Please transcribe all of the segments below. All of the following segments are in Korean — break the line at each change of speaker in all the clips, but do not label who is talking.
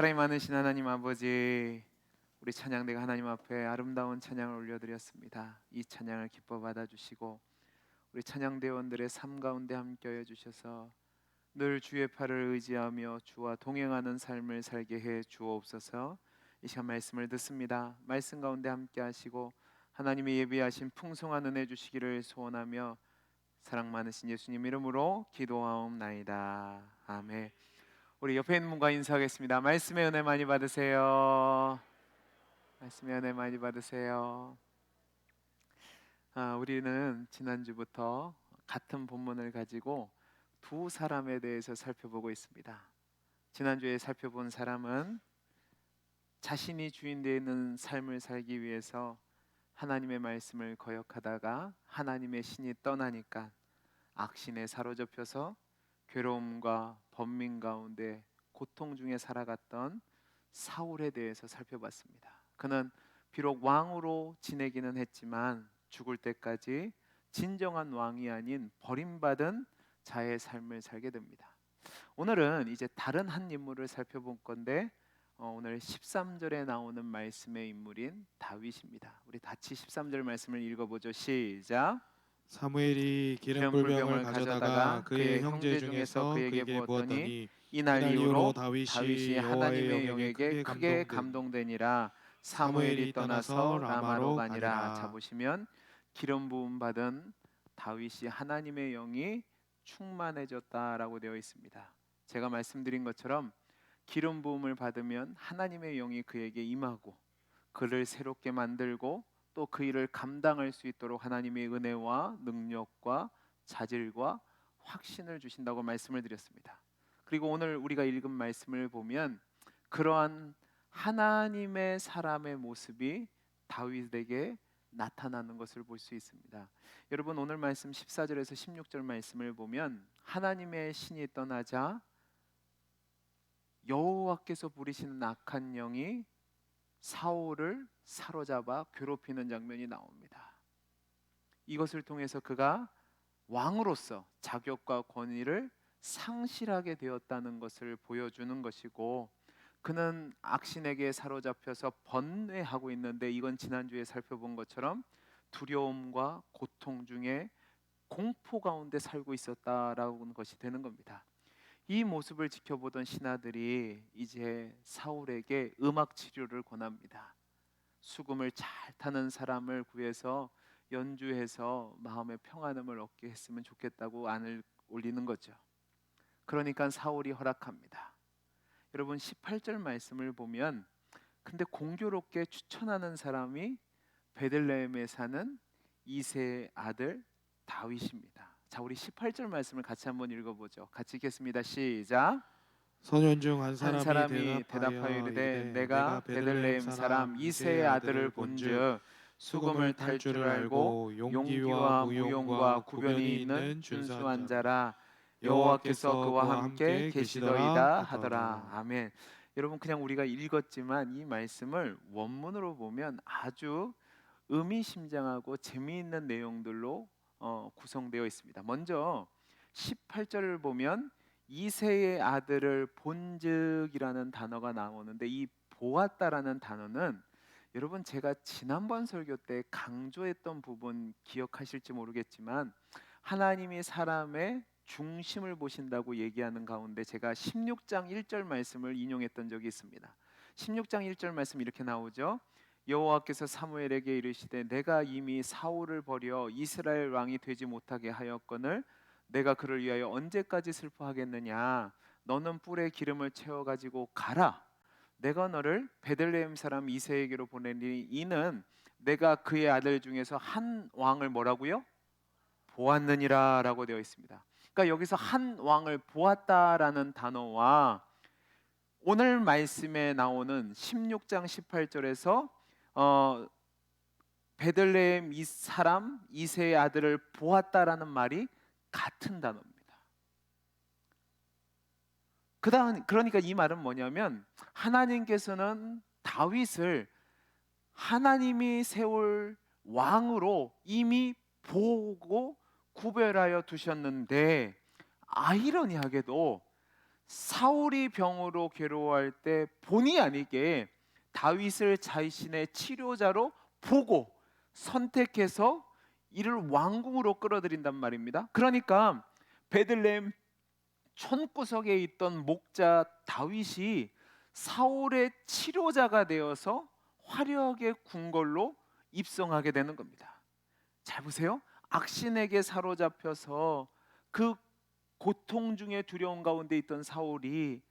사랑이 많으신 하나님 아버지, 우리 찬양대가 하나님 앞에 아름다운 찬양을 올려드렸습니다. 이 찬양을 기뻐 받아주시고 우리 찬양대원들의 삶 가운데 함께하여 주셔서 늘 주의 팔을 의지하며 주와 동행하는 삶을 살게 해 주옵소서. 이 시간 말씀을 듣습니다. 말씀 가운데 함께하시고 하나님이 예비하신 풍성한 은혜 주시기를 소원하며 사랑 많으신 예수님 이름으로 기도하옵나이다. 아멘. 우리 옆에 있는 분과 인사하겠습니다. 말씀의 은혜 많이 받으세요. 말씀의 은혜 많이 받으세요. 우리는 지난주부터 같은 본문을 가지고 두 사람에 대해서 살펴보고 있습니다. 지난주에 살펴본 사람은 자신이 주인 되어 있는 삶을 살기 위해서 하나님의 말씀을 거역하다가 하나님의 신이 떠나니까 악신에 사로잡혀서 괴로움과 번민 가운데 고통 중에 살아갔던 사울에 대해서 살펴봤습니다. 그는 비록 왕으로 지내기는 했지만 죽을 때까지 진정한 왕이 아닌 버림받은 자의 삶을 살게 됩니다. 오늘은 이제 다른 한 인물을 살펴볼 건데 오늘 13절에 나오는 말씀의 인물인 다윗입니다. 우리 같이 13절 말씀을 읽어보죠. 시작.
사무엘이 기름불병을 가져다가 그의 형제 중에서 그에게 부었더니
이날
이날
이후로
이후로
다윗이
다윗이
하나님의 영에게 크게
감동되니
감동되니라. 사무엘이 떠나서 라마로 가니라. 자, 보시면 기름 부음 받은 다윗이 하나님의 영이 충만해졌다라고 되어 있습니다. 제가 말씀드린 것처럼 기름 부음을 받으면 하나님의 영이 그에게 임하고 그를 새롭게 만들고 또 그 일을 감당할 수 있도록 하나님의 은혜와 능력과 자질과 확신을 주신다고 말씀을 드렸습니다. 그리고 오늘 우리가 읽은 말씀을 보면 그러한 하나님의 사람의 모습이 다윗에게 나타나는 것을 볼 수 있습니다. 여러분, 오늘 말씀 14절에서 16절 말씀을 보면 하나님의 신이 떠나자 여호와께서 부리시는 악한 영이 사울을 사로잡아 괴롭히는 장면이 나옵니다. 이것을 통해서 그가 왕으로서 자격과 권위를 상실하게 되었다는 것을 보여주는 것이고, 그는 악신에게 사로잡혀서 번뇌하고 있는데, 이건 지난주에 살펴본 것처럼 두려움과 고통 중에 공포 가운데 살고 있었다라는 것이 되는 겁니다. 이 모습을 지켜보던 신하들이 이제 사울에게 음악 치료를 권합니다. 수금을 잘 타는 사람을 구해서 연주해서 마음의 평안함을 얻게 했으면 좋겠다고 안을 올리는 거죠. 그러니까 사울이 허락합니다. 여러분, 18절 말씀을 보면 근데 공교롭게 추천하는 사람이 베들레헴에 사는 이새의 아들 다윗입니다. 자, 우리 18절 말씀을 같이 한번 읽어보죠. 같이 읽겠습니다. 시작.
소년 중 한
한
사람이
사람이 대답하여
대답하여
이르되
이르되
내가
내가
베들레헴
베들레헴
사람
사람
이새의
이새의
아들을
아들을
본즉
본즉
수금을
수금을
탈
탈
줄
줄을
알고
알고
용기와
용기와
무용과
무용과
구변이
구변이
있는
있는
준수한
준수한
자라.
자라
여호와께서
여호와께서
그와
그와
함께
함께
계시더이다
계시더라
하더라.
하더라.
아멘. 여러분, 그냥 우리가 읽었지만 이 말씀을 원문으로 보면 아주 의미심장하고 재미있는 내용들로 구성되어 있습니다. 먼저 18절을 보면 이새의 아들을 본즉이라는 단어가 나오는데, 이 보았다라는 단어는 여러분, 제가 지난번 설교 때 강조했던 부분 기억하실지 모르겠지만 하나님이 사람의 중심을 보신다고 얘기하는 가운데 제가 16장 1절 말씀을 인용했던 적이 있습니다. 16장 1절 말씀 이렇게 나오죠. 여호와께서 사무엘에게 이르시되 내가 이미 사울을 버려 이스라엘 왕이 되지 못하게 하였거늘 내가 그를 위하여 언제까지 슬퍼하겠느냐. 너는 뿔에 기름을 채워 가지고 가라. 내가 너를 베들레헴 사람 이새에게로 보내니 이는 내가 그의 아들 중에서 한 왕을 뭐라고요? 보았느니라 라고 되어 있습니다. 그러니까 여기서 한 왕을 보았다라는 단어와 오늘 말씀에 나오는 16장 18절에서 베들레헴 이 사람 이새의 아들을 보았다라는 말이 같은 단어입니다. 그러니까 이 말은 뭐냐면 하나님께서는 다윗을 하나님이 세울 왕으로 이미 보고 구별하여 두셨는데, 아이러니하게도 사울이 병으로 괴로워할 때 본의 아니게 다윗을 자신의 치료자로 보고 선택해서 이를 왕궁으로 끌어들인단 말입니다. 그러니까 베들레헴 촌구석에 있던 목자 다윗이 사울의 치료자가 되어서 화려하게 궁궐로 입성하게 되는 겁니다. 잘 보세요. 악신에게 사로잡혀서 그 고통 중에 두려움 가운데 있던 사울이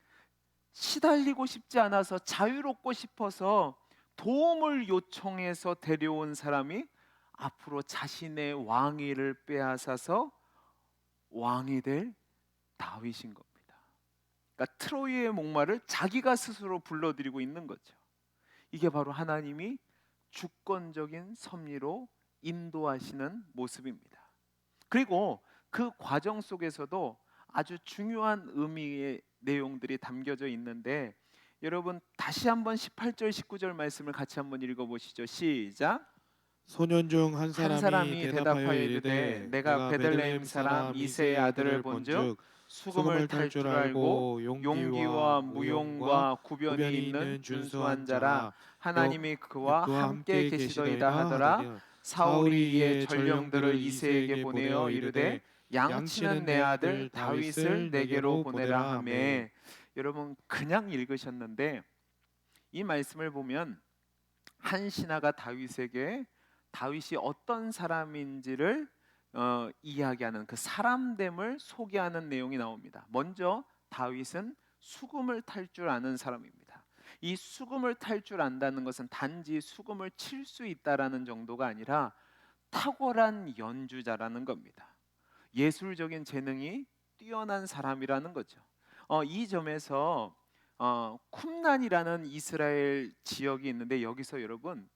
시달리고 싶지 않아서 자유롭고 싶어서 도움을 요청해서 데려온 사람이 앞으로 자신의 왕위를 빼앗아서 왕이 될 다윗인 겁니다. 그러니까 트로이의 목마를 자기가 스스로 불러들이고 있는 거죠. 이게 바로 하나님이 주권적인 섭리로 인도하시는 모습입니다. 그리고 그 과정 속에서도 아주 중요한 의미의 내용들이 담겨져 있는데, 여러분 다시 한번 18절 19절 말씀을 같이 한번 읽어보시죠. 시작.
소년 중 한
한
사람이
사람이
대답하여 이르되
내가 베들레헴 사람 이새의 아들을 본즉 수금을 탈 줄 알고 용기와 무용과 구변이 있는 준수한 자라, 하나님이 그와 함께 계시더이다 하더라. 사울이 이에 전령들을 이새에게 보내어 이르되 양치는 내 아들 다윗을 내게로 보내라 하매. 여러분 그냥 읽으셨는데 이 말씀을 보면 한 신하가 다윗에게 다윗이 어떤 사람인지를 이야기하는 그 사람됨을 소개하는 내용이 나옵니다. 먼저 다윗은 수금을 탈 줄 아는 사람입니다. 이 수금을 탈 줄 안다는 것은 단지 수금을 칠 수 있다라는 정도가 아니라 탁월한 연주자라는 겁니다. 예술적인 재능이 뛰어난 사람이라는 거죠. 이 점에서 쿰란이라는 이스라엘 지역이 있는데, 여기서 여러분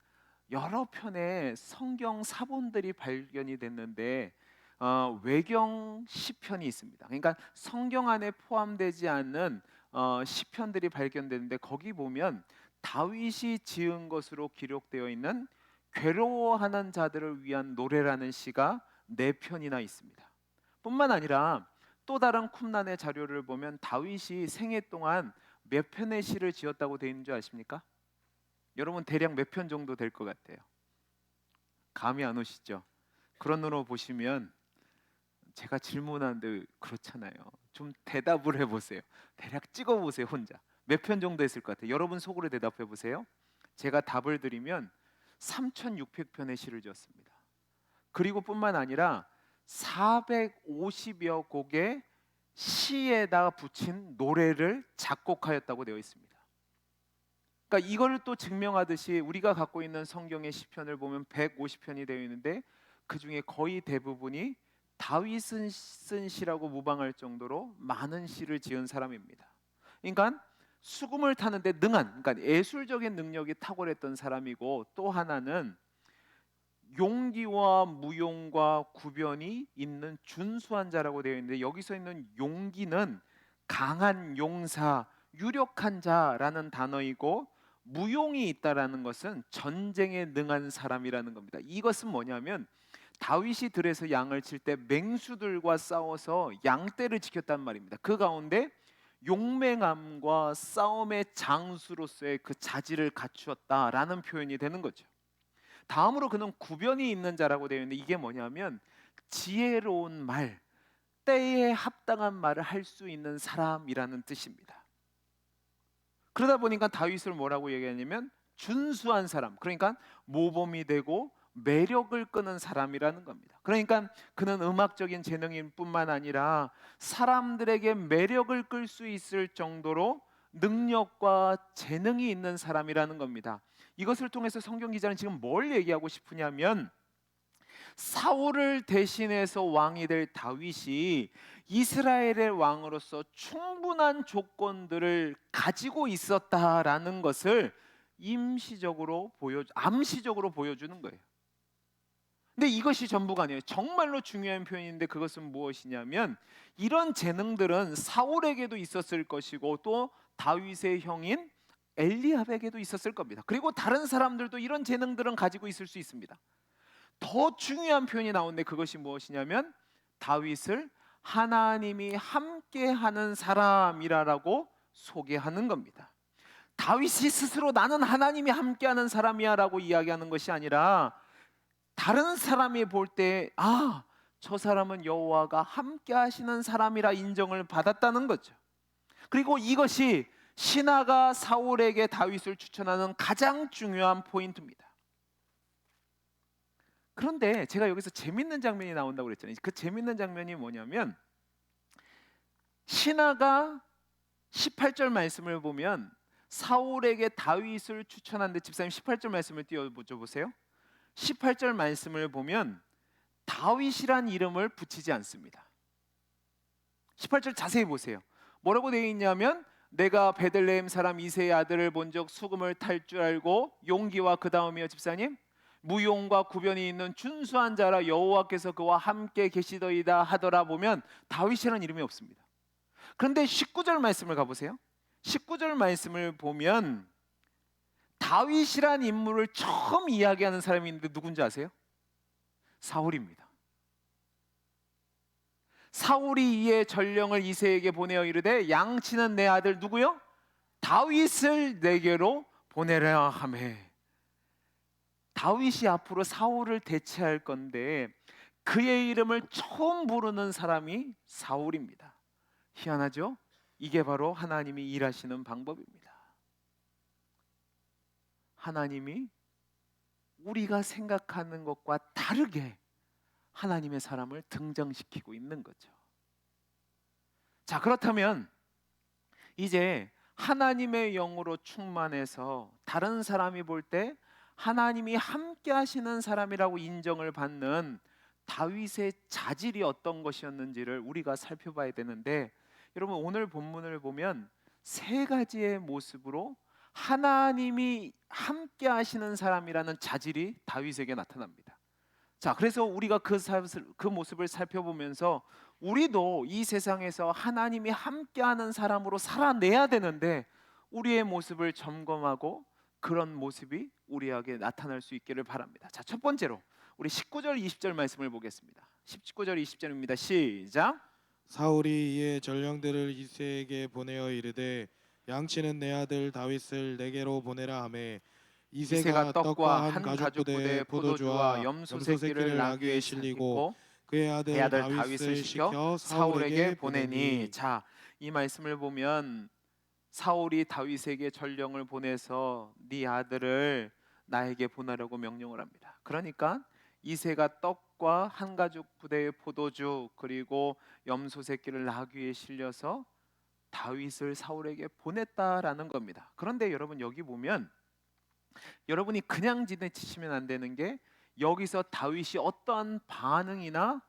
여러 편의 성경 사본들이 발견이 됐는데 외경 시편이 있습니다. 그러니까 성경 안에 포함되지 않는 시편들이 발견되는데, 거기 보면 다윗이 지은 것으로 기록되어 있는 괴로워하는 자들을 위한 노래라는 시가 4편이나 있습니다. 뿐만 아니라 또 다른 쿰란의 자료를 보면 다윗이 생애 동안 몇 편의 시를 지었다고 되어 있는 줄 아십니까? 여러분 대략 몇 편 정도 될 것 같아요? 감이 안 오시죠? 그런 눈으로 보시면 제가 질문하는데 그렇잖아요. 좀 대답을 해보세요. 대략 찍어보세요. 혼자 몇 편 정도 했을 것 같아요? 여러분 속으로 대답해 보세요. 제가 답을 드리면 3,600편의 시를 지었습니다. 그리고 뿐만 아니라 450여 곡의 시에다가 붙인 노래를 작곡하였다고 되어 있습니다. 그러니까 이걸 또 증명하듯이 우리가 갖고 있는 성경의 시편을 보면 150편이 되어 있는데 그 중에 거의 대부분이 다윗은 쓴 시라고 무방할 정도로 많은 시를 지은 사람입니다. 그러니까 수금을 타는데 능한, 그러니까 예술적인 능력이 탁월했던 사람이고, 또 하나는 용기와 무용과 구변이 있는 준수한 자라고 되어 있는데, 여기서 있는 용기는 강한 용사, 유력한 자라는 단어이고, 무용이 있다라는 것은 전쟁에 능한 사람이라는 겁니다. 이것은 뭐냐면 다윗이 들에서 양을 칠 때 맹수들과 싸워서 양떼를 지켰단 말입니다. 그 가운데 용맹함과 싸움의 장수로서의 그 자질을 갖추었다라는 표현이 되는 거죠. 다음으로 그는 구변이 있는 자라고 되어 있는데, 이게 뭐냐면 지혜로운 말, 때에 합당한 말을 할 수 있는 사람이라는 뜻입니다. 그러다 보니까 다윗을 뭐라고 얘기하냐면 준수한 사람, 그러니까 모범이 되고 매력을 끄는 사람이라는 겁니다. 그러니까 그는 음악적인 재능인 뿐만 아니라 사람들에게 매력을 끌 수 있을 정도로 능력과 재능이 있는 사람이라는 겁니다. 이것을 통해서 성경 기자는 지금 뭘 얘기하고 싶으냐면, 사울을 대신해서 왕이 될 다윗이 이스라엘의 왕으로서 충분한 조건들을 가지고 있었다라는 것을 암시적으로 보여주는 거예요. 근데 이것이 전부가 아니에요. 정말로 중요한 표현인데, 그것은 무엇이냐면 이런 재능들은 사울에게도 있었을 것이고 또 다윗의 형인 엘리압에게도 있었을 겁니다. 그리고 다른 사람들도 이런 재능들은 가지고 있을 수 있습니다. 더 중요한 표현이 나오는데, 그것이 무엇이냐면 다윗을 하나님이 함께 함께하는 사람이라고 소개하는 겁니다. 다윗이 스스로 나는 하나님이 함께하는 사람이야라고 이야기하는 것이 아니라 다른 사람이 볼 때 저 사람은 여호와가 함께하시는 사람이라 인정을 받았다는 거죠. 그리고 이것이 신하가 사울에게 다윗을 추천하는 가장 중요한 포인트입니다. 그런데 제가 여기서 재밌는 장면이 나온다고 그랬잖아요. 그 재밌는 장면이 뭐냐면 신하가 18절 말씀을 보면 사울에게 다윗을 추천하는데, 집사님 18절 말씀을 띄워보세요. 18절 말씀을 보면 다윗이란 이름을 붙이지 않습니다. 18절 자세히 보세요. 뭐라고 되어 있냐면 내가 베들레헴 사람 이새의 아들을 본 적 수금을 탈 줄 알고 용기와 그 다음이요 집사님 무용과 구변이 있는 준수한 자라 여호와께서 그와 함께 계시더이다 하더라 보면 다윗이라는 이름이 없습니다. 그런데 19절 말씀을 가보세요. 19절 말씀을 보면 다윗이란 인물을 처음 이야기하는 사람이 있는데 누군지 아세요? 사울입니다. 사울이 이에 전령을 이새에게 보내어 이르되 양치는 내 아들 누구요? 다윗을 내게로 보내라 하매. 다윗이 앞으로 사울을 대체할 건데 그의 이름을 처음 부르는 사람이 사울입니다. 희한하죠? 이게 바로 하나님이 일하시는 방법입니다. 하나님이 우리가 생각하는 것과 다르게 하나님의 사람을 등장시키고 있는 거죠. 자, 그렇다면 이제 하나님의 영으로 충만해서 다른 사람이 볼 때 하나님이 함께 하시는 사람이라고 인정을 받는 다윗의 자질이 어떤 것이었는지를 우리가 살펴봐야 되는데, 여러분 오늘 본문을 보면 세 가지의 모습으로 하나님이 함께 하시는 사람이라는 자질이 다윗에게 나타납니다. 자, 그래서 우리가 그 모습을 살펴보면서 우리도 이 세상에서 하나님이 함께하는 사람으로 살아내야 되는데 우리의 모습을 점검하고 그런 모습이 우리에게 나타날 수 있기를 바랍니다. 자, 첫 번째로 우리 19절 20절 말씀을 보겠습니다. 19절 20절입니다. 시작.
사울이 이에 전령들을 이새에게 보내어 이르되 양치는 내 아들 다윗을 내게로 보내라 하매 이새가 떡과 한 가죽부대에 포도주와 염소 새끼를 나귀에 실리고 그의 아들 다윗을 시켜 사울에게 보내니.
자, 이 말씀을 보면 사울이 다윗에게 전령을 보내서 네 아들을 나에게 보내라고 명령을 합니다. 그러니까 이새가 떡과 한 가죽 부대의 포도주 그리고 염소 새끼를 나귀에 실려서 다윗을 사울에게 보냈다라는 겁니다. 그런데 여러분 여기 보면 여러분이 그냥 지나치시면 안 되는 게 여기서 다윗이 어떠한 반응이나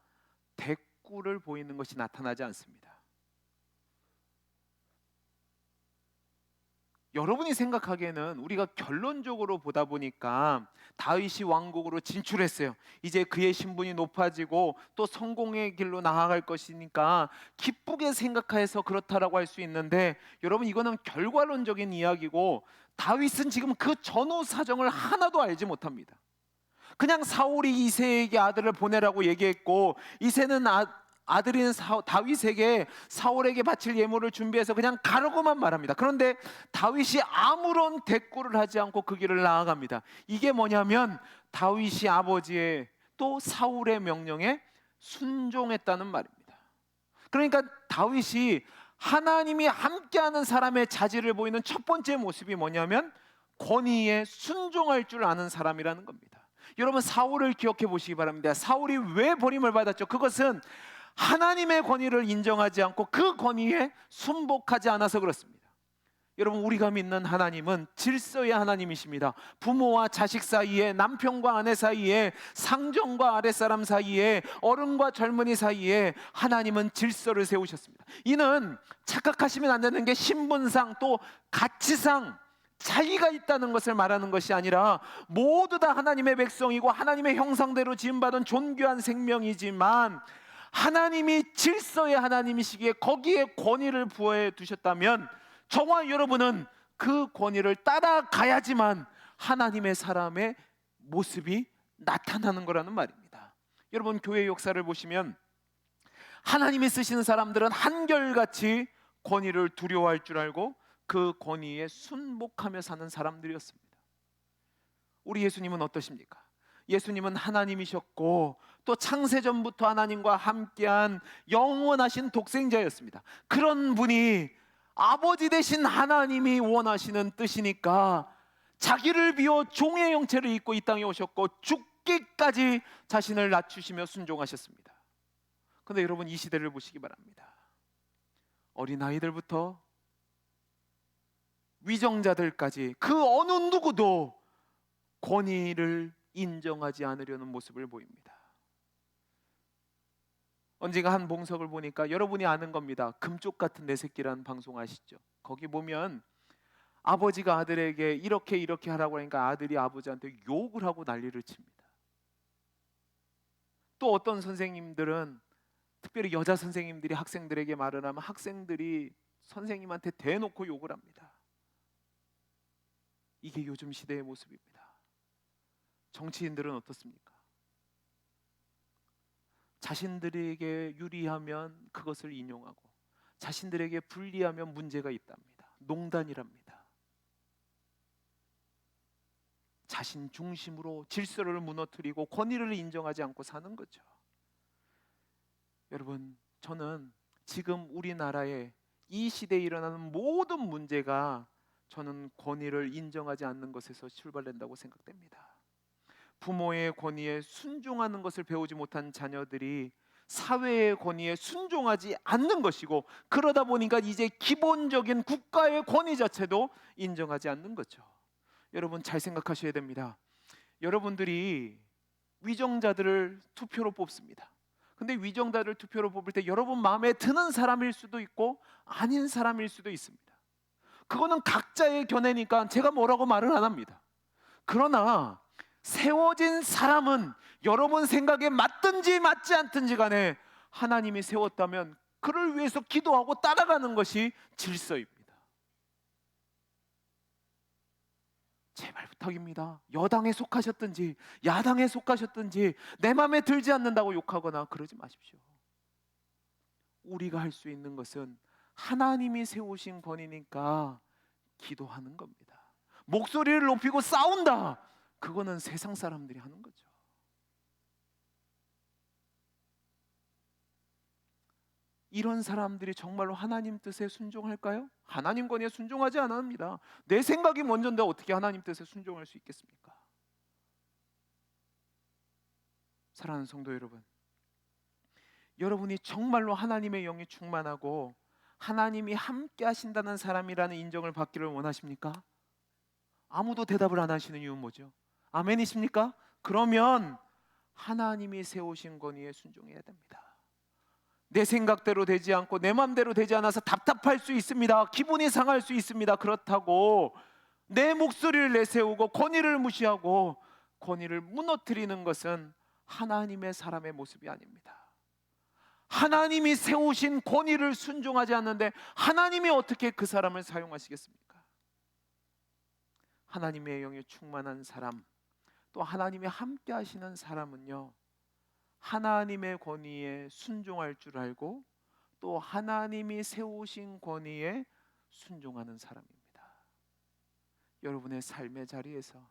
대꾸를 보이는 것이 나타나지 않습니다. 여러분이 생각하기에는 우리가 결론적으로 보다 보니까 다윗이 왕국으로 진출했어요. 이제 그의 신분이 높아지고 또 성공의 길로 나아갈 것이니까 기쁘게 생각해서 그렇다라고 할 수 있는데, 여러분 이거는 결과론적인 이야기고 다윗은 지금 그 전후 사정을 하나도 알지 못합니다. 그냥 사울이 이새에게 아들을 보내라고 얘기했고 이새는 아들인 다윗에게 사울에게 바칠 예물을 준비해서 그냥 가라고만 말합니다. 그런데 다윗이 아무런 대꾸를 하지 않고 그 길을 나아갑니다. 이게 뭐냐면 다윗이 아버지의 또 사울의 명령에 순종했다는 말입니다. 그러니까 다윗이 하나님이 함께하는 사람의 자질을 보이는 첫 번째 모습이 뭐냐면 권위에 순종할 줄 아는 사람이라는 겁니다. 여러분 사울을 기억해 보시기 바랍니다. 사울이 왜 버림을 받았죠? 그것은 하나님의 권위를 인정하지 않고 그 권위에 순복하지 않아서 그렇습니다. 여러분 우리가 믿는 하나님은 질서의 하나님이십니다. 부모와 자식 사이에, 남편과 아내 사이에, 상정과 아랫사람 사이에, 어른과 젊은이 사이에 하나님은 질서를 세우셨습니다. 이는 착각하시면 안 되는 게 신분상 또 가치상 차이가 있다는 것을 말하는 것이 아니라 모두 다 하나님의 백성이고 하나님의 형상대로 지음받은 존귀한 생명이지만 하나님이 질서의 하나님이시기에 거기에 권위를 부여해 두셨다면 저와 여러분은 그 권위를 따라가야지만 하나님의 사람의 모습이 나타나는 거라는 말입니다. 여러분 교회 역사를 보시면 하나님이 쓰시는 사람들은 한결같이 권위를 두려워할 줄 알고 그 권위에 순복하며 사는 사람들이었습니다. 우리 예수님은 어떠십니까? 예수님은 하나님이셨고 또 창세전부터 하나님과 함께한 영원하신 독생자였습니다. 그런 분이 아버지 되신 하나님이 원하시는 뜻이니까 자기를 비워 종의 형체를 입고 이 땅에 오셨고 죽기까지 자신을 낮추시며 순종하셨습니다. 그런데 여러분, 이 시대를 보시기 바랍니다. 어린아이들부터 위정자들까지 그 어느 누구도 권위를 인정하지 않으려는 모습을 보입니다. 언젠가 한 봉석을 보니까, 여러분이 아는 겁니다. 금쪽 같은 내 새끼라는 방송 아시죠? 거기 보면 아버지가 아들에게 이렇게 하라고 하니까 아들이 아버지한테 욕을 하고 난리를 칩니다. 또 어떤 선생님들은, 특별히 여자 선생님들이 학생들에게 말을 하면 학생들이 선생님한테 대놓고 욕을 합니다. 이게 요즘 시대의 모습입니다. 정치인들은 어떻습니까? 자신들에게 유리하면 그것을 인용하고 자신들에게 불리하면 문제가 있답니다. 농단이랍니다. 자신 중심으로 질서를 무너뜨리고 권위를 인정하지 않고 사는 거죠. 여러분, 저는 지금 우리나라에 이 시대에 일어나는 모든 문제가 저는 권위를 인정하지 않는 것에서 출발된다고 생각됩니다. 부모의 권위에 순종하는 것을 배우지 못한 자녀들이 사회의 권위에 순종하지 않는 것이고, 그러다 보니까 이제 기본적인 국가의 권위 자체도 인정하지 않는 거죠. 여러분, 잘 생각하셔야 됩니다. 여러분들이 위정자들을 투표로 뽑습니다. 근데 위정자들을 투표로 뽑을 때 여러분 마음에 드는 사람일 수도 있고 아닌 사람일 수도 있습니다. 그거는 각자의 견해니까 제가 뭐라고 말을 안 합니다. 그러나 세워진 사람은 여러분 생각에 맞든지 맞지 않든지 간에 하나님이 세웠다면 그를 위해서 기도하고 따라가는 것이 질서입니다. 제발 부탁입니다. 여당에 속하셨든지 야당에 속하셨든지 내 마음에 들지 않는다고 욕하거나 그러지 마십시오. 우리가 할 수 있는 것은 하나님이 세우신 권위니까 기도하는 겁니다. 목소리를 높이고 싸운다, 그거는 세상 사람들이 하는 거죠. 이런 사람들이 정말로 하나님 뜻에 순종할까요? 하나님 권위에 순종하지 않습니다. 내 생각이 먼저인데 어떻게 하나님 뜻에 순종할 수 있겠습니까? 사랑하는 성도 여러분, 여러분이 정말로 하나님의 영이 충만하고 하나님이 함께 하신다는 사람이라는 인정을 받기를 원하십니까? 아무도 대답을 안 하시는 이유는 뭐죠? 아멘이십니까? 그러면 하나님이 세우신 권위에 순종해야 됩니다. 내 생각대로 되지 않고 내 마음대로 되지 않아서 답답할 수 있습니다. 기분이 상할 수 있습니다. 그렇다고 내 목소리를 내세우고 권위를 무시하고 권위를 무너뜨리는 것은 하나님의 사람의 모습이 아닙니다. 하나님이 세우신 권위를 순종하지 않는데 하나님이 어떻게 그 사람을 사용하시겠습니까? 하나님의 영에 충만한 사람, 또 하나님이 함께 하시는 사람은요, 하나님의 권위에 순종할 줄 알고 또 하나님이 세우신 권위에 순종하는 사람입니다. 여러분의 삶의 자리에서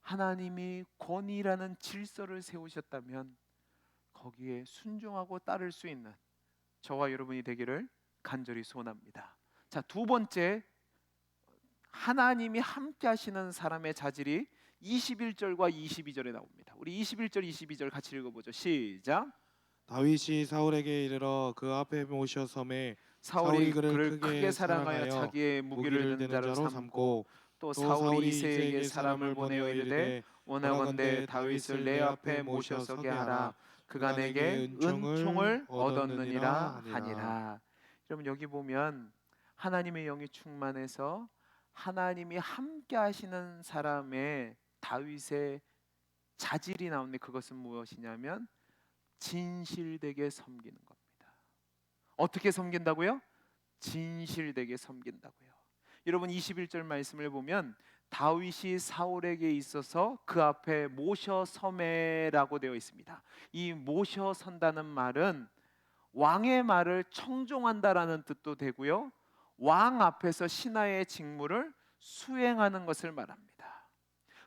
하나님이 권위라는 질서를 세우셨다면 거기에 순종하고 따를 수 있는 저와 여러분이 되기를 간절히 소원합니다. 자, 두 번째, 하나님이 함께 하시는 사람의 자질이 21절과 22절에 나옵니다. 우리 21절, 22절 같이 읽어보죠. 시작.
다윗이 사울에게 이르러 그 앞에 모셔 섬에
사울이 그를 크게 사랑하여 자기의 무기를 드는 자로 삼고 또 사울이 이새에게 사람을 보내어 이르되 원하건대 다윗을 내 앞에 모셔 서게 하라. 그가 내게 은총을 얻었느니라 하니라. 여러분, 여기 보면 하나님의 영이 충만해서 하나님이 함께 하시는 사람의 다윗의 자질이 나오는데, 그것은 무엇이냐면 진실되게 섬기는 겁니다. 어떻게 섬긴다고요? 진실되게 섬긴다고요. 여러분, 21절 말씀을 보면 다윗이 사울에게 있어서 그 앞에 모셔 서매라고 되어 있습니다. 이 모셔 선다는 말은 왕의 말을 청종한다라는 뜻도 되고요, 왕 앞에서 신하의 직무를 수행하는 것을 말합니다.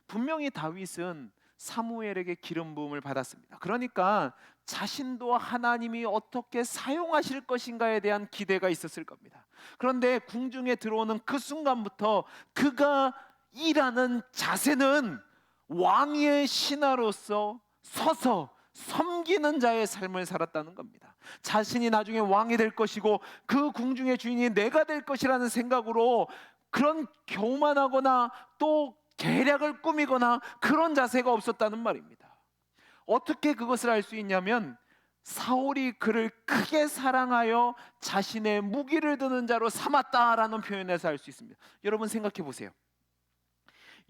분명히 다윗은 사무엘에게 기름 부음을 받았습니다. 그러니까 자신도 하나님이 어떻게 사용하실 것인가에 대한 기대가 있었을 겁니다. 그런데 궁중에 들어오는 그 순간부터 그가 일하는 자세는 왕의 신하로서 서서 섬기는 자의 삶을 살았다는 겁니다. 자신이 나중에 왕이 될 것이고 그 궁중의 주인이 내가 될 것이라는 생각으로 그런 교만하거나 또 계략을 꾸미거나 그런 자세가 없었다는 말입니다. 어떻게 그것을 알 수 있냐면 사울이 그를 크게 사랑하여 자신의 무기를 드는 자로 삼았다라는 표현에서 알 수 있습니다. 여러분 생각해 보세요.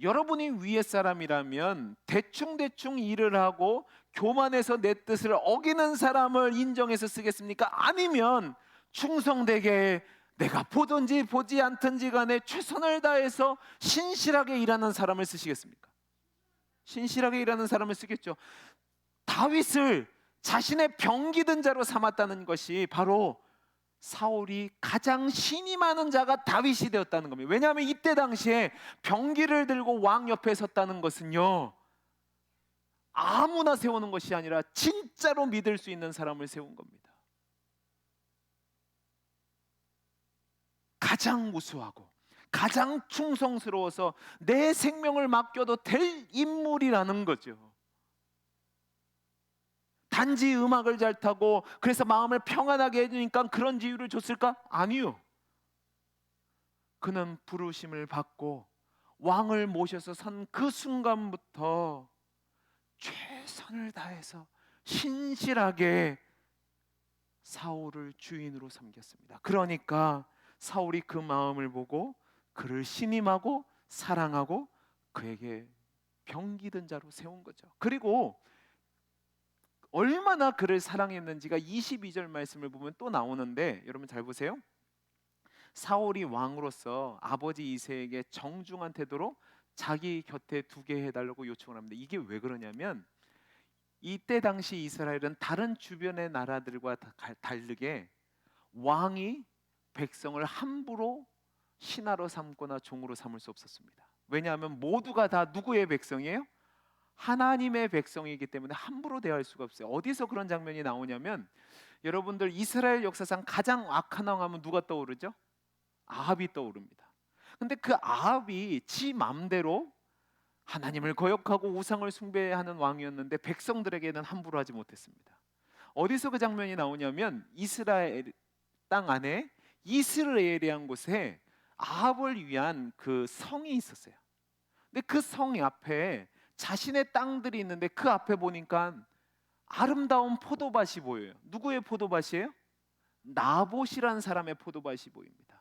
여러분이 위의 사람이라면 대충 일을 하고 교만해서 내 뜻을 어기는 사람을 인정해서 쓰겠습니까? 아니면 충성되게 내가 보든지 보지 않든지 간에 최선을 다해서 신실하게 일하는 사람을 쓰시겠습니까? 신실하게 일하는 사람을 쓰겠죠. 다윗을 자신의 병기든 자로 삼았다는 것이 바로 사울이 가장 신이 많은 자가 다윗이 되었다는 겁니다. 왜냐하면 이때 당시에 병기를 들고 왕 옆에 섰다는 것은요, 아무나 세우는 것이 아니라 진짜로 믿을 수 있는 사람을 세운 겁니다. 가장 우수하고 가장 충성스러워서 내 생명을 맡겨도 될 인물이라는 거죠. 단지 음악을 잘 타고 그래서 마음을 평안하게 해주니까 그런 지위를 줬을까? 아니요. 그는 부르심을 받고 왕을 모셔서 선 그 순간부터 최선을 다해서 신실하게 사울을 주인으로 섬겼습니다. 그러니까 사울이 그 마음을 보고 그를 신임하고 사랑하고 그에게 병기든 자로 세운 거죠. 그리고 얼마나 그를 사랑했는지가 22절 말씀을 보면 또 나오는데, 여러분 잘 보세요. 사울이 왕으로서 아버지 이새에게 정중한 태도로 자기 곁에 두게 해달라고 요청을 합니다. 이게 왜 그러냐면 이때 당시 이스라엘은 다른 주변의 나라들과 다르게 왕이 백성을 함부로 신하로 삼거나 종으로 삼을 수 없었습니다. 왜냐하면 모두가 다 누구의 백성이에요? 하나님의 백성이기 때문에 함부로 대할 수가 없어요. 어디서 그런 장면이 나오냐면, 여러분들 이스라엘 역사상 가장 악한 왕 하면 누가 떠오르죠? 아합이 떠오릅니다. 근데 그 아합이 지 맘대로 하나님을 거역하고 우상을 숭배하는 왕이었는데 백성들에게는 함부로 하지 못했습니다. 어디서 그 장면이 나오냐면 이스라엘 땅 안에 이스라엘이란 곳에 아합을 위한 그 성이 있었어요. 근데 그 성 앞에 자신의 땅들이 있는데 그 앞에 보니까 아름다운 포도밭이 보여요. 누구의 포도밭이에요? 나봇이라는 사람의 포도밭이 보입니다.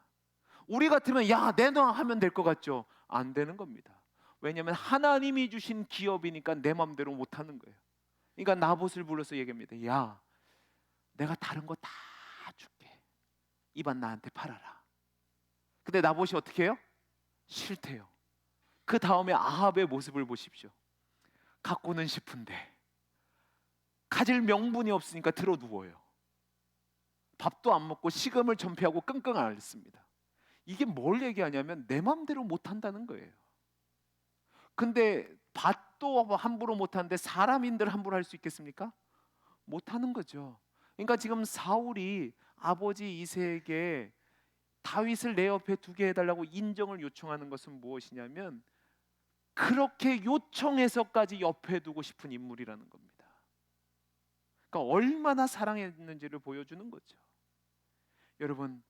우리 같으면 야, 내놔 하면 될 것 같죠? 안 되는 겁니다. 왜냐하면 하나님이 주신 기업이니까 내 맘대로 못하는 거예요. 그러니까 나봇을 불러서 얘기합니다. 야, 내가 다른 거 다 줄게. 이 밭 나한테 팔아라. 근데 나봇이 어떻게 해요? 싫대요. 그 다음에 아합의 모습을 보십시오. 갖고는 싶은데 가질 명분이 없으니까 들어 누워요. 밥도 안 먹고 식음을 전폐하고 끙끙 앓습니다. 이게 뭘 얘기하냐면 내 맘대로 못한다는 거예요. 근데 밭도 함부로 못하는데 사람인들 함부로 할 수 있겠습니까? 못하는 거죠. 그러니까 지금 사울이 아버지 이새에게 다윗을 내 옆에 두게 해달라고 인정을 요청하는 것은 무엇이냐면 그렇게 요청해서까지 옆에 두고 싶은 인물이라는 겁니다. 그러니까 얼마나 사랑했는지를 보여주는 거죠. 여러분,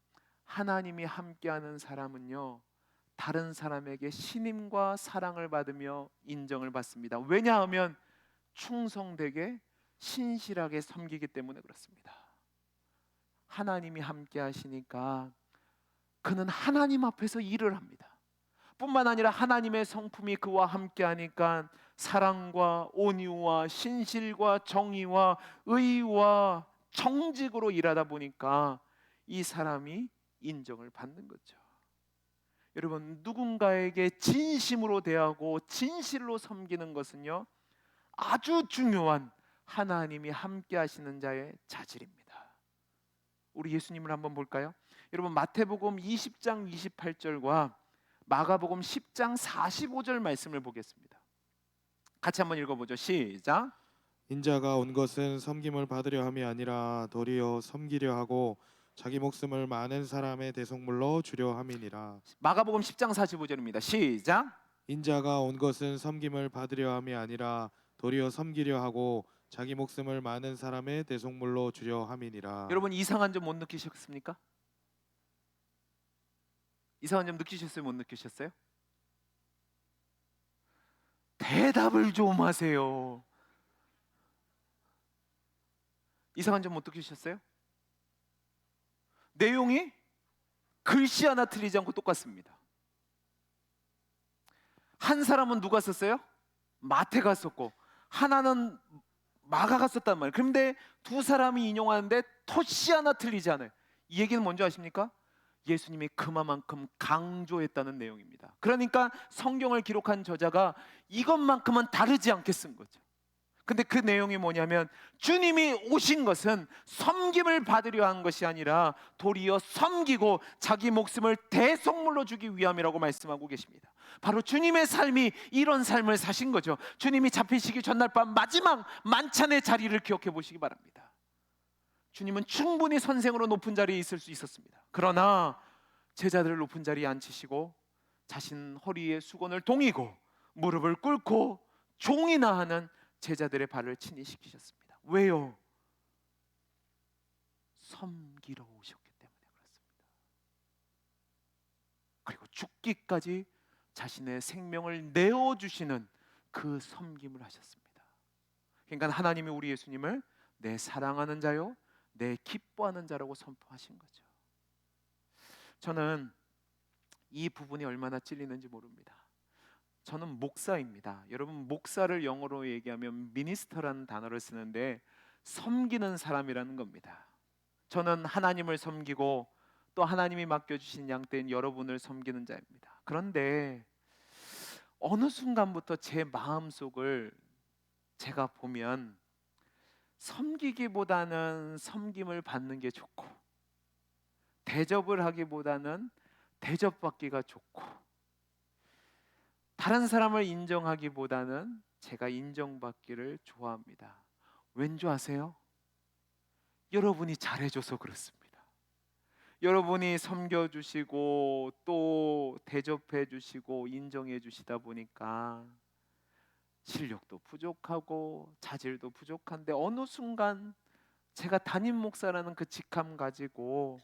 하나님이 함께하는 사람은요, 다른 사람에게 신임과 사랑을 받으며 인정을 받습니다. 왜냐하면 충성되게 신실하게 섬기기 때문에 그렇습니다. 하나님이 함께 하시니까 그는 하나님 앞에서 일을 합니다. 뿐만 아니라 하나님의 성품이 그와 함께 하니까 사랑과 온유와 신실과 정의와 의와 정직으로 일하다 보니까 이 사람이 인정을 받는 거죠. 여러분, 누군가에게 진심으로 대하고 진실로 섬기는 것은요, 아주 중요한 하나님이 함께 하시는 자의 자질입니다. 우리 예수님을 한번 볼까요? 여러분 마태복음 20장 28절과 마가복음 10장 45절 말씀을 보겠습니다. 같이 한번 읽어보죠. 시작.
인자가 온 것은 섬김을 받으려 함이 아니라 도리어 섬기려 하고 자기 목숨을 많은 사람의 대속물로 주려 함이니라.
마가복음 10장 45절입니다. 시작.
인자가 온 것은 섬김을 받으려 함이 아니라 도리어 섬기려 하고 자기 목숨을 많은 사람의 대속물로 주려 함이니라.
여러분 이상한 점 못 느끼셨습니까? 이상한 점 느끼셨어요? 못 느끼셨어요? 대답을 좀 하세요. 이상한 점 못 느끼셨어요? 내용이 글씨 하나 틀리지 않고 똑같습니다. 한 사람은 누가 썼어요? 마태가 썼고 하나는 마가가 썼단 말이에요. 그런데 두 사람이 인용하는데 토씨 하나 틀리지 않아요. 이 얘기는 뭔지 아십니까? 예수님이 그만큼 강조했다는 내용입니다. 그러니까 성경을 기록한 저자가 이것만큼은 다르지 않게 쓴 거죠. 근데 그 내용이 뭐냐면 주님이 오신 것은 섬김을 받으려 한 것이 아니라 도리어 섬기고 자기 목숨을 대속물로 주기 위함이라고 말씀하고 계십니다. 바로 주님의 삶이 이런 삶을 사신 거죠. 주님이 잡히시기 전날 밤 마지막 만찬의 자리를 기억해 보시기 바랍니다. 주님은 충분히 선생으로 높은 자리에 있을 수 있었습니다. 그러나 제자들을 높은 자리에 앉히시고 자신 허리에 수건을 동이고 무릎을 꿇고 종이나 하는 제자들의 발을 친히 씻기셨습니다. 왜요? 섬기러 오셨기 때문에 그렇습니다. 그리고 죽기까지 자신의 생명을 내어주시는 그 섬김을 하셨습니다. 그러니까 하나님이 우리 예수님을 내 사랑하는 자요 내 기뻐하는 자라고 선포하신 거죠. 저는 이 부분이 얼마나 찔리는지 모릅니다. 저는 목사입니다. 여러분 목사를 영어로 얘기하면 미니스터라는 단어를 쓰는데 섬기는 사람이라는 겁니다. 저는 하나님을 섬기고 또 하나님이 맡겨주신 양떼인 여러분을 섬기는 자입니다. 그런데 어느 순간부터 제 마음속을 제가 보면 섬기기보다는 섬김을 받는 게 좋고 대접을 하기보다는 대접받기가 좋고 다른 사람을 인정하기보다는 제가 인정받기를 좋아합니다. 왠지 아세요? 여러분이 잘해줘서 그렇습니다. 여러분이 섬겨주시고 또 대접해주시고 인정해주시다 보니까 실력도 부족하고 자질도 부족한데 어느 순간 제가 담임 목사라는 그 직함 가지고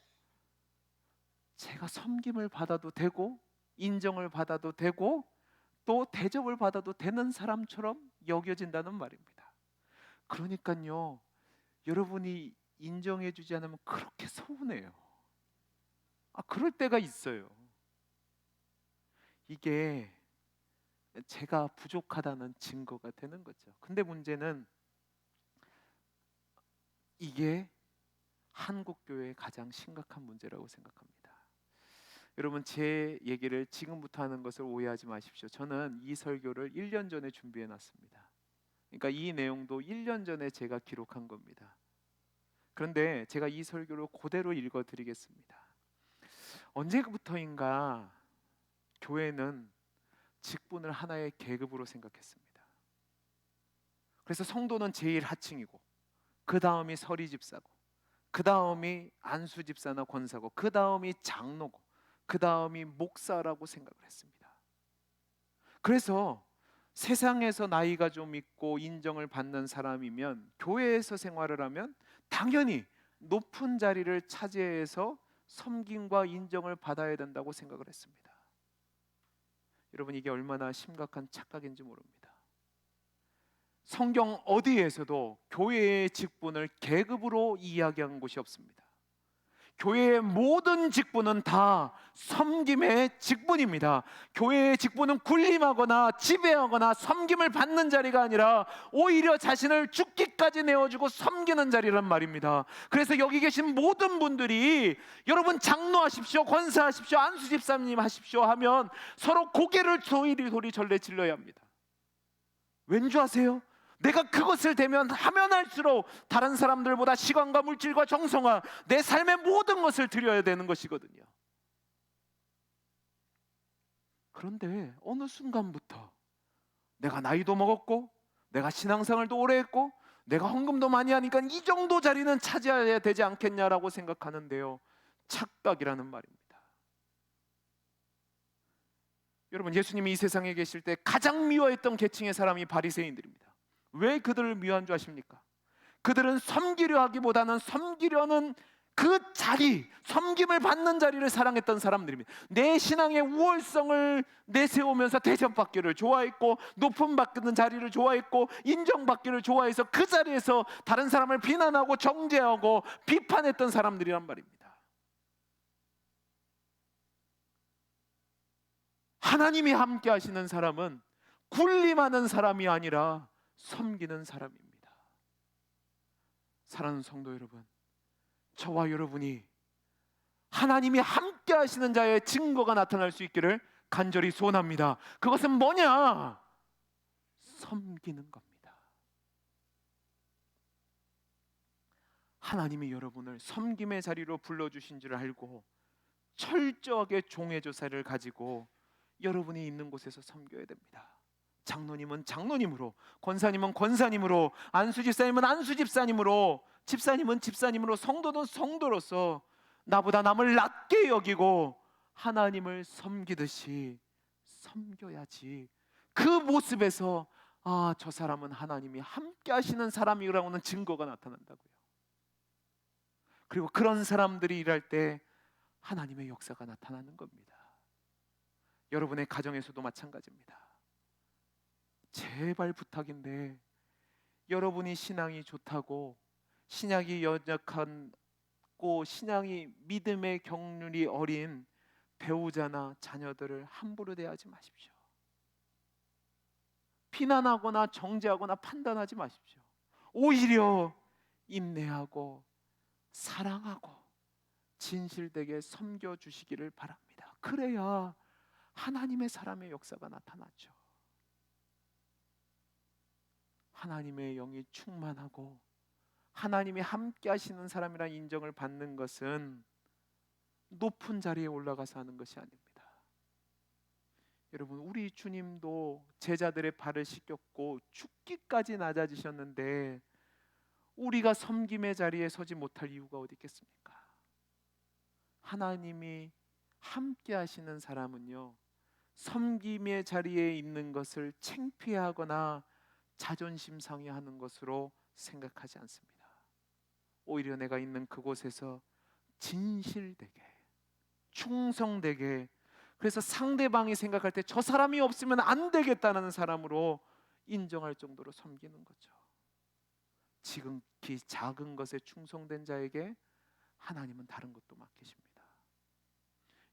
제가 섬김을 받아도 되고 인정을 받아도 되고 또 대접을 받아도 되는 사람처럼 여겨진다는 말입니다. 그러니까요, 여러분이 인정해주지 않으면 그렇게 서운해요. 그럴 때가 있어요. 이게 제가 부족하다는 증거가 되는 거죠. 근데 문제는 이게 한국교회의 가장 심각한 문제라고 생각합니다. 여러분 제 얘기를 지금부터 하는 것을 오해하지 마십시오. 저는 이 설교를 1년 전에 준비해 놨습니다. 그러니까 이 내용도 1년 전에 제가 기록한 겁니다. 그런데 제가 이 설교를 그대로 읽어 드리겠습니다. 언제부터인가 교회는 직분을 하나의 계급으로 생각했습니다. 그래서 성도는 제일 하층이고 그 다음이 서리 집사고 그 다음이 안수 집사나 권사고 그 다음이 장로고 그 다음이 목사라고 생각을 했습니다. 그래서 세상에서 나이가 좀 있고 인정을 받는 사람이면 교회에서 생활을 하면 당연히 높은 자리를 차지해서 섬김과 인정을 받아야 된다고 생각을 했습니다. 여러분 이게 얼마나 심각한 착각인지 모릅니다. 성경 어디에서도 교회의 직분을 계급으로 이야기한 곳이 없습니다. 교회의 모든 직분은 다 섬김의 직분입니다. 교회의 직분은 군림하거나 지배하거나 섬김을 받는 자리가 아니라 오히려 자신을 죽기까지 내어주고 섬기는 자리란 말입니다. 그래서 여기 계신 모든 분들이 여러분 장로하십시오, 권사하십시오, 안수집사님 하십시오 하면 서로 고개를 소리 절레 질러야 합니다. 왠 줄 아세요? 내가 그것을 하면 할수록 다른 사람들보다 시간과 물질과 정성과 내 삶의 모든 것을 드려야 되는 것이거든요. 그런데 어느 순간부터 내가 나이도 먹었고 내가 신앙생활도 오래 했고 내가 헌금도 많이 하니까 이 정도 자리는 차지해야 되지 않겠냐라고 생각하는데요, 착각이라는 말입니다. 여러분, 예수님이 이 세상에 계실 때 가장 미워했던 계층의 사람이 바리새인들입니다. 왜 그들을 미워한 줄 아십니까? 그들은 섬기려 하기보다는 섬기려는 그 자리, 섬김을 받는 자리를 사랑했던 사람들입니다. 내 신앙의 우월성을 내세우면서 대접받기를 좋아했고, 높음 받는 자리를 좋아했고, 인정받기를 좋아해서 그 자리에서 다른 사람을 비난하고 정죄하고 비판했던 사람들이란 말입니다. 하나님이 함께 하시는 사람은 군림하는 사람이 아니라 섬기는 사람입니다. 사랑하는 성도 여러분, 저와 여러분이 하나님이 함께 하시는 자의 증거가 나타날 수 있기를 간절히 소원합니다. 그것은 뭐냐? 섬기는 겁니다. 하나님이 여러분을 섬김의 자리로 불러주신 줄 알고 철저하게 종의 조사를 가지고 여러분이 있는 곳에서 섬겨야 됩니다. 장로님은 장로님으로, 권사님은 권사님으로, 안수집사님은 안수집사님으로, 집사님은 집사님으로, 성도는 성도로서 나보다 남을 낮게 여기고 하나님을 섬기듯이 섬겨야지. 그 모습에서 저 사람은 하나님이 함께 하시는 사람이라고는 증거가 나타난다고요. 그리고 그런 사람들이 일할 때 하나님의 역사가 나타나는 겁니다. 여러분의 가정에서도 마찬가지입니다. 제발 부탁인데, 여러분이 신앙이 좋다고, 신약이 연약하고 신앙이 믿음의 경륜이 어린 배우자나 자녀들을 함부로 대하지 마십시오. 비난하거나 정죄하거나 판단하지 마십시오. 오히려 인내하고 사랑하고 진실되게 섬겨주시기를 바랍니다. 그래야 하나님의 사람의 역사가 나타나죠. 하나님의 영이 충만하고 하나님이 함께 하시는 사람이라는 인정을 받는 것은 높은 자리에 올라가서 하는 것이 아닙니다. 여러분, 우리 주님도 제자들의 발을 씻겼고 죽기까지 낮아지셨는데 우리가 섬김의 자리에 서지 못할 이유가 어디 있겠습니까? 하나님이 함께 하시는 사람은요, 섬김의 자리에 있는 것을 창피하거나 자존심 상해하는 것으로 생각하지 않습니다. 오히려 내가 있는 그곳에서 진실되게, 충성되게, 그래서 상대방이 생각할 때 저 사람이 없으면 안 되겠다는 사람으로 인정할 정도로 섬기는 거죠. 지극히 작은 것에 충성된 자에게 하나님은 다른 것도 맡기십니다.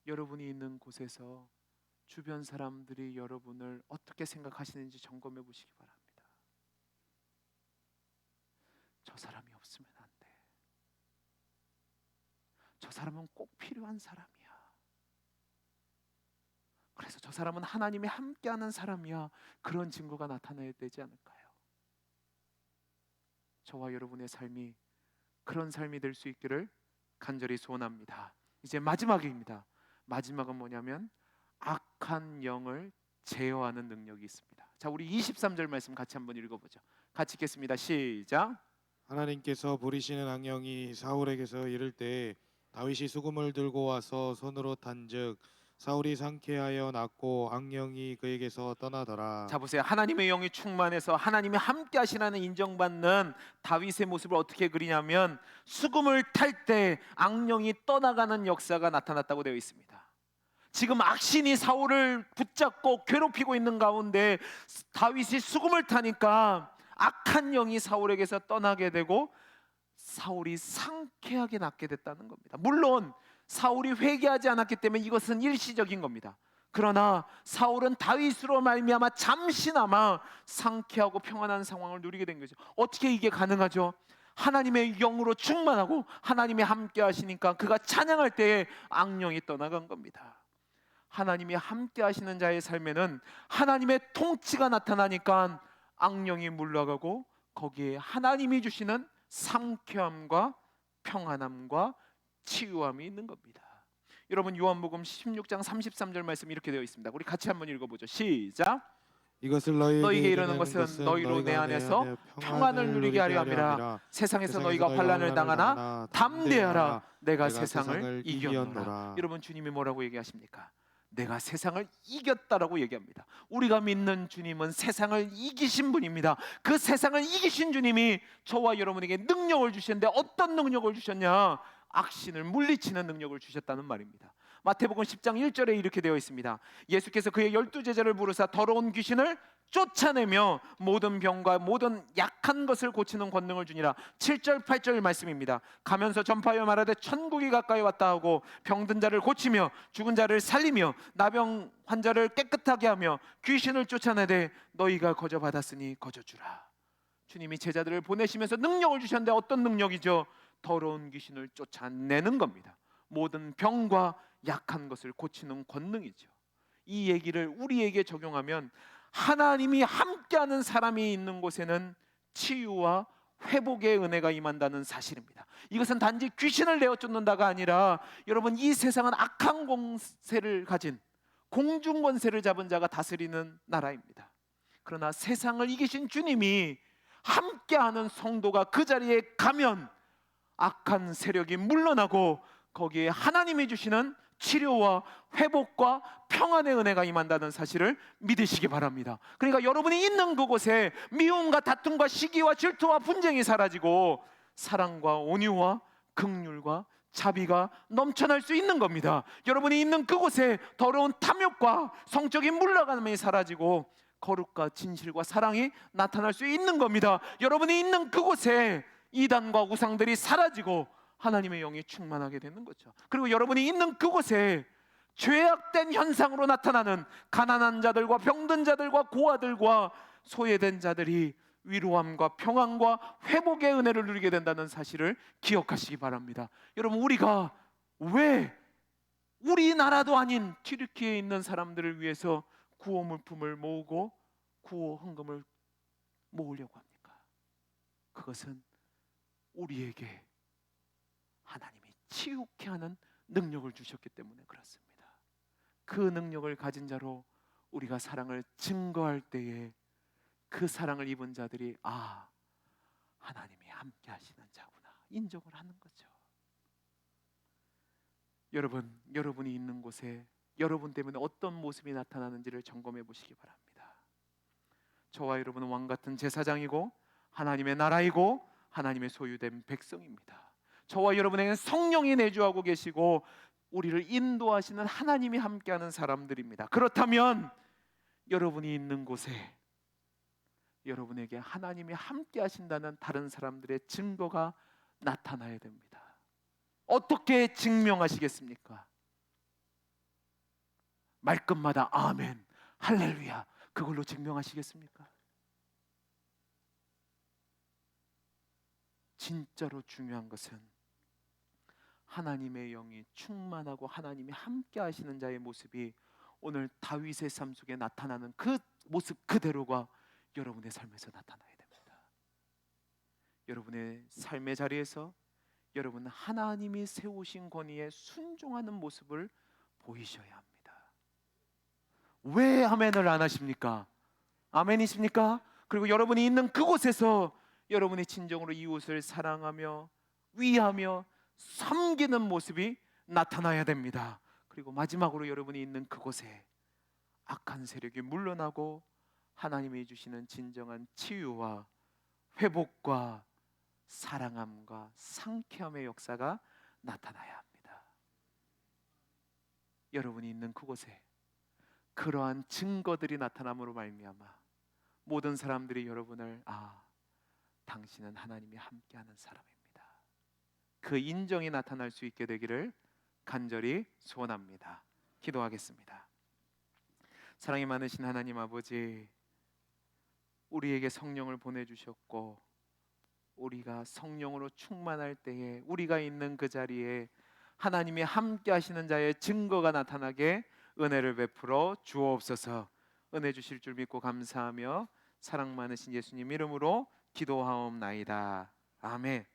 여러분이 있는 곳에서 주변 사람들이 여러분을 어떻게 생각하시는지 점검해 보시기 바랍니다. 저 사람이 없으면 안 돼. 저 사람은 꼭 필요한 사람이야. 그래서 저 사람은 하나님이 함께하는 사람이야. 그런 증거가 나타나야 되지 않을까요? 저와 여러분의 삶이 그런 삶이 될 수 있기를 간절히 소원합니다. 이제 마지막입니다. 마지막은 뭐냐면 악한 영을 제어하는 능력이 있습니다. 자, 우리 23절 말씀 같이 한번 읽어보죠. 같이 읽겠습니다. 시작.
하나님께서 부리시는 악령이 사울에게서 이를 때 다윗이 수금을 들고 와서 손으로 탄즉 사울이 상쾌하여 낫고 악령이 그에게서 떠나더라.
자, 보세요. 하나님의 영이 충만해서 하나님이 함께 하시라는 인정받는 다윗의 모습을 어떻게 그리냐면 수금을 탈 때 악령이 떠나가는 역사가 나타났다고 되어 있습니다. 지금 악신이 사울을 붙잡고 괴롭히고 있는 가운데 다윗이 수금을 타니까 악한 영이 사울에게서 떠나게 되고 사울이 상쾌하게 낫게 됐다는 겁니다. 물론 사울이 회개하지 않았기 때문에 이것은 일시적인 겁니다. 그러나 사울은 다윗으로 말미암아 잠시나마 상쾌하고 평안한 상황을 누리게 된 거죠. 어떻게 이게 가능하죠? 하나님의 영으로 충만하고 하나님이 함께 하시니까 그가 찬양할 때에 악령이 떠나간 겁니다. 하나님이 함께 하시는 자의 삶에는 하나님의 통치가 나타나니까 악령이 물러가고 거기에 하나님이 주시는 상쾌함과 평안함과 치유함이 있는 겁니다. 여러분, 요한복음 16장 33절 말씀 이렇게 되어 있습니다. 우리 같이 한번 읽어보죠. 시작.
이것을
너희에게
너희에게
이르는
이르는
것은
것은
너희로 내 안에서 평안을 누리게 하려 함이라. 세상에서 너희가 환난을 당하나 담대하라. 내가 세상을 이겼노라. 여러분, 주님이 뭐라고 얘기하십니까? 내가 세상을 이겼다라고 얘기합니다. 우리가 믿는 주님은 세상을 이기신 분입니다. 그 세상을 이기신 주님이 저와 여러분에게 능력을 주셨는데 어떤 능력을 주셨냐? 악신을 물리치는 능력을 주셨다는 말입니다. 마태복음 10장 1절에 이렇게 되어 있습니다. 예수께서 그의 12제자를 부르사 더러운 귀신을 쫓아내며 모든 병과 모든 약한 것을 고치는 권능을 주니라. 7절 8절 말씀입니다. 가면서 전파하여 말하되 천국이 가까이 왔다 하고 병든 자를 고치며 죽은 자를 살리며 나병 환자를 깨끗하게 하며 귀신을 쫓아내되 너희가 거저 받았으니 거저 주라. 주님이 제자들을 보내시면서 능력을 주셨는데 어떤 능력이죠? 더러운 귀신을 쫓아내는 겁니다. 모든 병과 약한 것을 고치는 권능이죠. 이 얘기를 우리에게 적용하면 하나님이 함께하는 사람이 있는 곳에는 치유와 회복의 은혜가 임한다는 사실입니다. 이것은 단지 귀신을 내어 쫓는다가 아니라 여러분, 이 세상은 악한 권세를 가진 공중 권세를 잡은 자가 다스리는 나라입니다. 그러나 세상을 이기신 주님이 함께하는 성도가 그 자리에 가면 악한 세력이 물러나고 거기에 하나님이 주시는 치료와 회복과 평안의 은혜가 임한다는 사실을 믿으시기 바랍니다. 그러니까 여러분이 있는 그곳에 미움과 다툼과 시기와 질투와 분쟁이 사라지고 사랑과 온유와 긍휼과 자비가 넘쳐날 수 있는 겁니다. 여러분이 있는 그곳에 더러운 탐욕과 성적인 물러감이 사라지고 거룩과 진실과 사랑이 나타날 수 있는 겁니다. 여러분이 있는 그곳에 이단과 우상들이 사라지고 하나님의 영이 충만하게 되는 거죠. 그리고 여러분이 있는 그곳에 죄악된 현상으로 나타나는 가난한 자들과 병든 자들과 고아들과 소외된 자들이 위로함과 평안과 회복의 은혜를 누리게 된다는 사실을 기억하시기 바랍니다. 여러분, 우리가 왜 우리나라도 아닌 튀르키예에 있는 사람들을 위해서 구호 물품을 모으고 구호 헌금을 모으려고 합니까? 그것은 우리에게 하나님이 치유케 하는 능력을 주셨기 때문에 그렇습니다. 그 능력을 가진 자로 우리가 사랑을 증거할 때에 그 사랑을 입은 자들이 하나님이 함께 하시는 자구나 인정을 하는 거죠. 여러분, 여러분이 있는 곳에 여러분 때문에 어떤 모습이 나타나는지를 점검해 보시기 바랍니다. 저와 여러분은 왕같은 제사장이고 하나님의 나라이고 하나님의 소유된 백성입니다. 저와 여러분에게는 성령이 내주하고 계시고 우리를 인도하시는 하나님이 함께하는 사람들입니다. 그렇다면 여러분이 있는 곳에 여러분에게 하나님이 함께하신다는 다른 사람들의 증거가 나타나야 됩니다. 어떻게 증명하시겠습니까? 말끝마다 아멘, 할렐루야 그걸로 증명하시겠습니까? 진짜로 중요한 것은 하나님의 영이 충만하고 하나님이 함께 하시는 자의 모습이 오늘 다윗의 삶 속에 나타나는 그 모습 그대로가 여러분의 삶에서 나타나야 됩니다. 여러분의 삶의 자리에서 여러분은 하나님이 세우신 권위에 순종하는 모습을 보이셔야 합니다. 왜 아멘을 안 하십니까? 아멘이십니까? 그리고 여러분이 있는 그곳에서 여러분이 진정으로 이웃을 사랑하며 위하며 섬기는 모습이 나타나야 됩니다. 그리고 마지막으로 여러분이 있는 그곳에 악한 세력이 물러나고 하나님이 주시는 진정한 치유와 회복과 사랑함과 상쾌함의 역사가 나타나야 합니다. 여러분이 있는 그곳에 그러한 증거들이 나타남으로 말미암아 모든 사람들이 여러분을 당신은 하나님이 함께하는 사람입니다. 그 인정이 나타날 수 있게 되기를 간절히 소원합니다. 기도하겠습니다. 사랑이 많으신 하나님 아버지, 우리에게 성령을 보내주셨고 우리가 성령으로 충만할 때에 우리가 있는 그 자리에 하나님이 함께 하시는 자의 증거가 나타나게 은혜를 베풀어 주옵소서. 은혜 주실 줄 믿고 감사하며 사랑 많으신 예수님 이름으로 기도하옵나이다. 아멘.